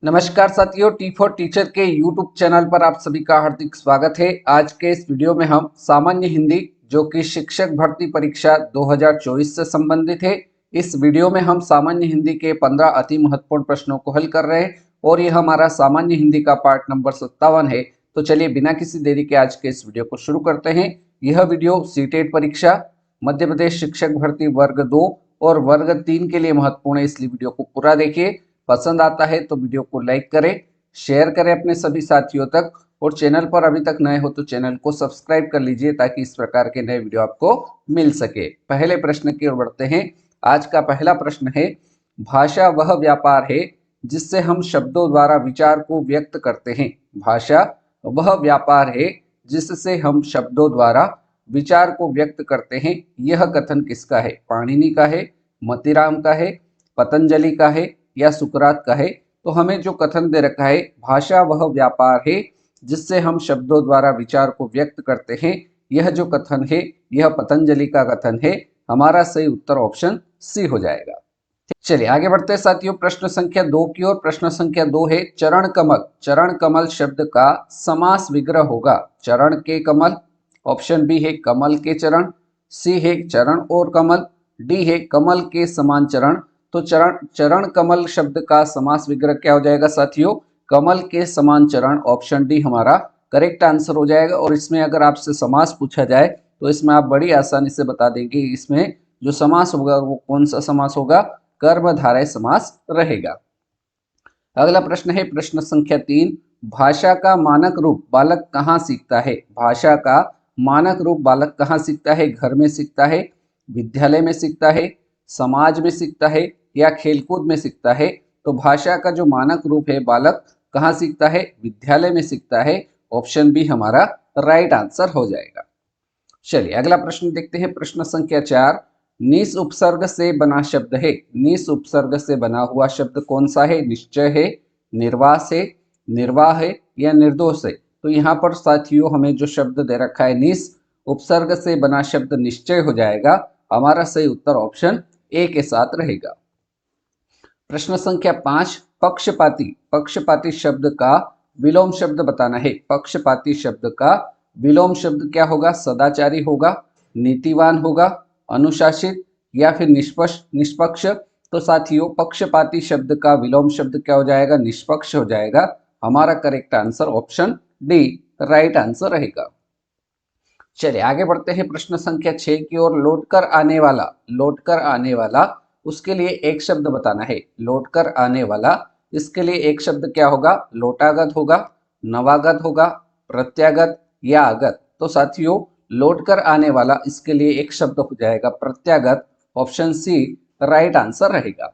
नमस्कार साथियों, T for teacher के यूट्यूब चैनल पर आप सभी का हार्दिक स्वागत है। आज के इस वीडियो में हम सामान्य हिंदी जो कि शिक्षक भर्ती परीक्षा 2024 से संबंधित है, इस वीडियो में हम सामान्य हिंदी के 15 अति महत्वपूर्ण प्रश्नों को हल कर रहे हैं और यह हमारा सामान्य हिंदी का पार्ट नंबर 57 है। तो चलिए बिना किसी देरी के आज के इस वीडियो को शुरू करते हैं। यह वीडियो सीटेट परीक्षा, मध्य प्रदेश शिक्षक भर्ती वर्ग 2 और वर्ग 3 के लिए महत्वपूर्ण है, इसलिए वीडियो को पूरा देखिए। पसंद आता है तो वीडियो को लाइक करें, शेयर करें अपने सभी साथियों तक और चैनल पर अभी तक नए हो तो चैनल को सब्सक्राइब कर लीजिए ताकि इस प्रकार के नए वीडियो आपको मिल सके। पहले प्रश्न की ओर बढ़ते हैं। आज का पहला प्रश्न है, भाषा वह व्यापार है जिससे हम शब्दों द्वारा विचार को व्यक्त करते हैं। भाषा वह व्यापार है जिससे हम शब्दों द्वारा विचार को व्यक्त करते हैं। यह कथन किसका है? पाणिनि का है, मतीराम का है, पतंजलि का है या सुकरात का है? तो हमें जो कथन दे रखा है, भाषा वह व्यापार है जिससे हम शब्दों द्वारा विचार को व्यक्त करते हैं, यह जो कथन है यह पतंजलि का कथन है। हमारा सही उत्तर ऑप्शन सी हो जाएगा। चलिए आगे बढ़ते हैं साथियों, प्रश्न संख्या 2 की ओर। प्रश्न संख्या 2 है, चरण कमल। चरण कमल शब्द का समास विग्रह होगा। चरण के कमल, ऑप्शन बी है कमल के चरण, सी है चरण और कमल, डी है कमल के समान चरण। तो चरण कमल शब्द का समास विग्रह क्या हो जाएगा साथियों? कमल के समान चरण। ऑप्शन डी हमारा करेक्ट आंसर हो जाएगा। और इसमें अगर आपसे समास पूछा जाए तो इसमें आप बड़ी आसानी से बता देंगे इसमें जो समास होगा वो कौन सा समास होगा? कर्मधारय समास रहेगा। अगला प्रश्न है प्रश्न संख्या 3, भाषा का मानक रूप बालक कहाँ सीखता है? भाषा का मानक रूप बालक कहाँ सीखता है? घर में सीखता है, विद्यालय में सीखता है, समाज में सीखता है या खेलकूद में सीखता है? तो भाषा का जो मानक रूप है बालक कहाँ सीखता है? विद्यालय में सीखता है। ऑप्शन बी हमारा राइट आंसर हो जाएगा। चलिए अगला प्रश्न देखते हैं। प्रश्न संख्या 4, निस उपसर्ग से बना शब्द है। निस उपसर्ग से बना हुआ शब्द कौन सा है? निश्चय है, निर्वास है, निर्वाह है या निर्दोष है? तो यहाँ पर साथियों हमें जो शब्द दे रखा है निस उपसर्ग से बना शब्द निश्चय हो जाएगा। हमारा सही उत्तर ऑप्शन ए के साथ रहेगा। प्रश्न संख्या 5, पक्षपाती। पक्षपाती शब्द का विलोम शब्द बताना है। पक्षपाती शब्द का विलोम शब्द क्या होगा? सदाचारी होगा, नीतिवान होगा, अनुशासित या फिर निष्पक्ष। तो साथियों पक्षपाती शब्द का विलोम शब्द क्या हो जाएगा? निष्पक्ष हो जाएगा। हमारा correct answer option D right answer रहेगा। चलिए आगे बढ़ते हैं प्रश्न संख्या 6 की ओर। लौटकर आने वाला, लौटकर आने वाला उसके लिए एक शब्द बताना है। लौटकर आने वाला, इसके लिए एक शब्द क्या होगा? लोटागत होगा, नवागत होगा, प्रत्यागत या आगत? तो साथियों लौटकर आने वाला इसके लिए एक शब्द हो जाएगा प्रत्यागत। ऑप्शन सी राइट आंसर रहेगा।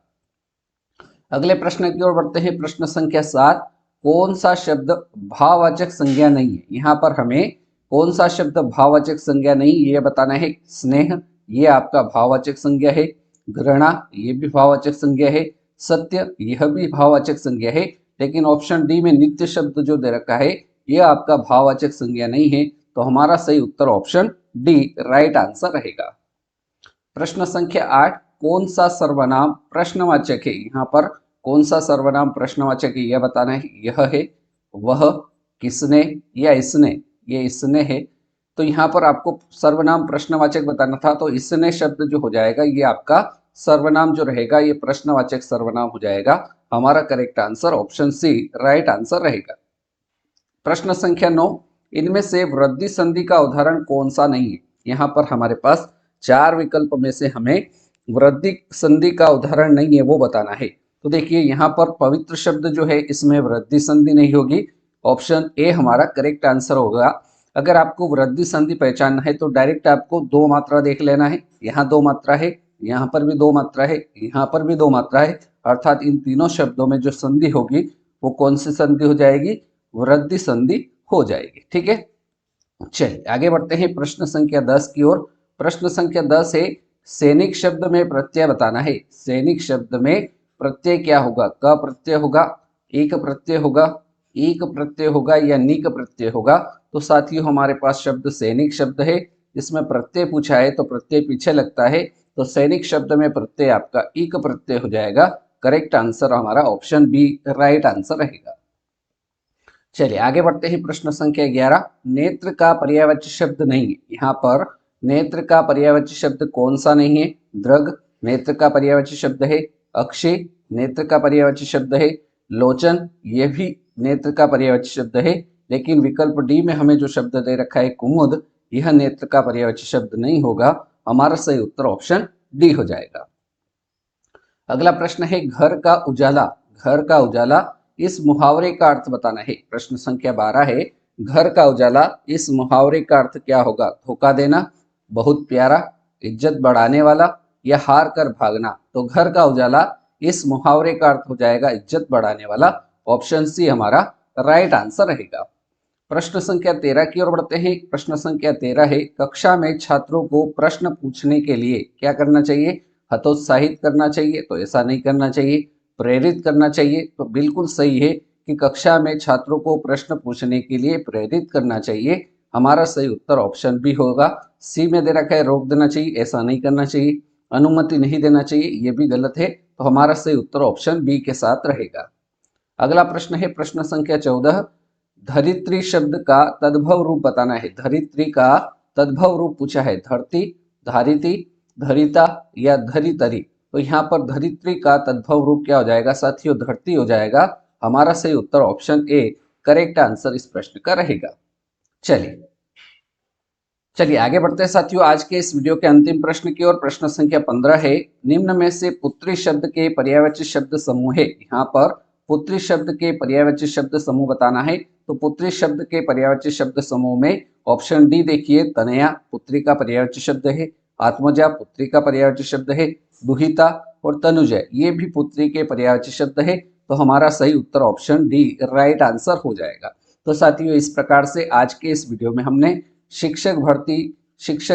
अगले प्रश्न की ओर बढ़ते हैं। प्रश्न संख्या 7, कौन सा शब्द भाववाचक संज्ञा नहीं है? यहाँ पर हमें कौन सा शब्द भाववाचक संज्ञा नहीं ये बताना है। स्नेह ये आपका भाववाचक संज्ञा है, घृणा ये भी भाववाचक संज्ञा है, सत्य यह भी भाववाचक संज्ञा है, लेकिन ऑप्शन डी में नित्य शब्द जो दे रखा है यह आपका भाववाचक संज्ञा नहीं है। तो हमारा सही उत्तर ऑप्शन डी राइट आंसर रहेगा। प्रश्न संख्या 8, कौन सा सर्वनाम प्रश्नवाचक है? यहाँ पर कौन सा सर्वनाम प्रश्नवाचक है यह बताना है। यह है, वह, किसने या इसने? ये इसने है। तो यहाँ पर आपको सर्वनाम प्रश्नवाचक बताना था, तो इसने शब्द जो हो जाएगा ये आपका सर्वनाम जो रहेगा ये प्रश्नवाचक सर्वनाम हो जाएगा। हमारा correct answer option C right answer रहेगा। प्रश्न संख्या 9, इनमें से वृद्धि संधि का उदाहरण कौन सा नहीं है? यहाँ पर हमारे पास 4 विकल्प में से हमें वृद्धि संधि का उदाहरण नहीं है वो बताना है। तो देखिए यहाँ पर पवित्र शब्द जो है इसमें वृद्धि संधि नहीं होगी। ऑप्शन ए हमारा करेक्ट आंसर होगा। अगर आपको वृद्धि संधि पहचानना है तो डायरेक्ट आपको 2 मात्रा देख लेना है। यहाँ 2 मात्रा है, यहाँ पर भी 2 मात्रा है, यहाँ पर भी 2 मात्रा है, अर्थात इन तीनों शब्दों में जो संधि होगी वो कौन सी संधि हो जाएगी? वृद्धि संधि हो जाएगी। ठीक है, चलिए आगे बढ़ते हैं प्रश्न संख्या 10 की ओर। प्रश्न संख्या 10 है, सैनिक शब्द में प्रत्यय बताना है। सैनिक शब्द में प्रत्यय क्या होगा? क प्रत्यय होगा, एक प्रत्यय होगा, एक प्रत्यय होगा या निक प्रत्यय होगा? तो साथियों हमारे पास शब्द सैनिक शब्द है, इसमें प्रत्यय पूछा है तो प्रत्यय पीछे लगता है, तो सैनिक शब्द में प्रत्यय आपका एक प्रत्यय हो जाएगा। करेक्ट आंसर हमारा ऑप्शन बी राइट आंसर रहेगा। चलिए आगे बढ़ते हैं। प्रश्न संख्या 11, नेत्र का पर्यायवाची शब्द नहीं है। यहाँ पर नेत्र का पर्यायवाची शब्द कौन सा नहीं है? दृग नेत्र का पर्यायवाची शब्द है, अक्षय नेत्र का पर्यायवाची शब्द है, लोचन ये भी नेत्र का पर्यायवाची शब्द है, लेकिन विकल्प डी में हमें जो शब्द दे रखा है कुमुद, यह नेत्र का पर्यायवाची शब्द नहीं होगा। हमारा सही उत्तर ऑप्शन डी हो जाएगा। अगला प्रश्न है घर का उजाला। घर का उजाला इस मुहावरे का अर्थ बताना है। प्रश्न संख्या 12 है, घर का उजाला इस मुहावरे का अर्थ क्या होगा? धोखा देना, बहुत प्यारा, इज्जत बढ़ाने वाला या हार कर भागना। तो घर का उजाला इस मुहावरे का अर्थ हो जाएगा इज्जत बढ़ाने वाला। ऑप्शन सी हमारा राइट आंसर रहेगा। प्रश्न संख्या 13 की ओर बढ़ते हैं। प्रश्न संख्या 13 है, कक्षा में छात्रों को प्रश्न पूछने के लिए क्या करना चाहिए? हतोत्साहित करना चाहिए, तो ऐसा नहीं करना चाहिए। प्रेरित करना चाहिए, तो बिल्कुल सही है कि कक्षा में छात्रों को प्रश्न पूछने के लिए प्रेरित करना चाहिए। हमारा सही उत्तर ऑप्शन बी होगा। सी में दे रखा है रोक देना चाहिए, ऐसा नहीं करना चाहिए। अनुमति नहीं देना चाहिए, ये भी गलत है। तो हमारा सही उत्तर ऑप्शन बी के साथ रहेगा। अगला प्रश्न है प्रश्न संख्या 14, धरित्री शब्द का तद्भव रूप बताना है। धरित्री का तद्भव रूप पूछा है, धरती, धारिती, धरिता या धरितरी। तो यहाँ पर धरित्री का तद्भव रूप क्या हो जाएगा साथियों? धरती हो जाएगा। हमारा सही उत्तर ऑप्शन ए करेक्ट आंसर इस प्रश्न का रहेगा। चलिए आगे बढ़ते हैं साथियों आज के इस वीडियो के अंतिम प्रश्न की ओर। प्रश्न संख्या 15 है, निम्न में से पुत्री शब्द के पर्यायवाची शब्द समूह है। यहाँ पर पुत्री शब्द के पर्यायवाची शब्द समूह बताना है। तो पुत्री शब्द के पर्यायवाची शब्द समूह में ऑप्शन डी देखिए, तनया पुत्री का पर्यायवाची शब्द है, आत्मजा पुत्री का पर्यायवाची शब्द है, दुहिता और तनुजा ये भी पुत्री के पर्यायवाची शब्द है। तो हमारा सही उत्तर ऑप्शन डी राइट आंसर हो जाएगा। तो साथियों इस प्रकार से आज के इस वीडियो में हमने शिक्षक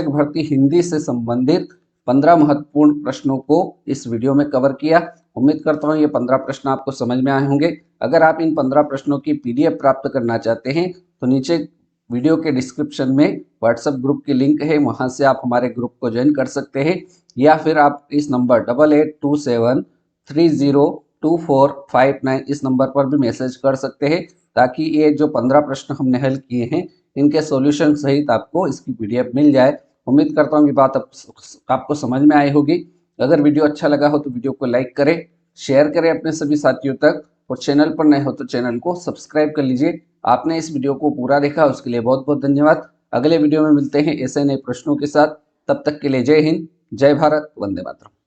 भर्ती हिंदी से संबंधित 15 महत्वपूर्ण प्रश्नों को इस वीडियो में कवर किया। उम्मीद करता हूँ ये 15 प्रश्न आपको समझ में आए होंगे। अगर आप इन 15 प्रश्नों की पीडीएफ प्राप्त करना चाहते हैं तो नीचे वीडियो के डिस्क्रिप्शन में व्हाट्सएप ग्रुप की लिंक है, वहां से आप हमारे ग्रुप को ज्वाइन कर सकते हैं, या फिर आप इस नंबर 8827302459 इस नंबर पर भी मैसेज कर सकते हैं, ताकि ये जो 15 प्रश्न हमने हल किए हैं इनके सॉल्यूशन सहित आपको इसकी पीडीएफ मिल जाए। उम्मीद करता हूँ ये बात आपको समझ में आई होगी। अगर वीडियो अच्छा लगा हो तो वीडियो को लाइक करें, शेयर करें अपने सभी साथियों तक, और चैनल पर नए हो तो चैनल को सब्सक्राइब कर लीजिए। आपने इस वीडियो को पूरा देखा उसके लिए बहुत बहुत धन्यवाद। अगले वीडियो में मिलते हैं ऐसे नए प्रश्नों के साथ। तब तक के लिए जय हिंद, जय भारत, वंदे मातरम।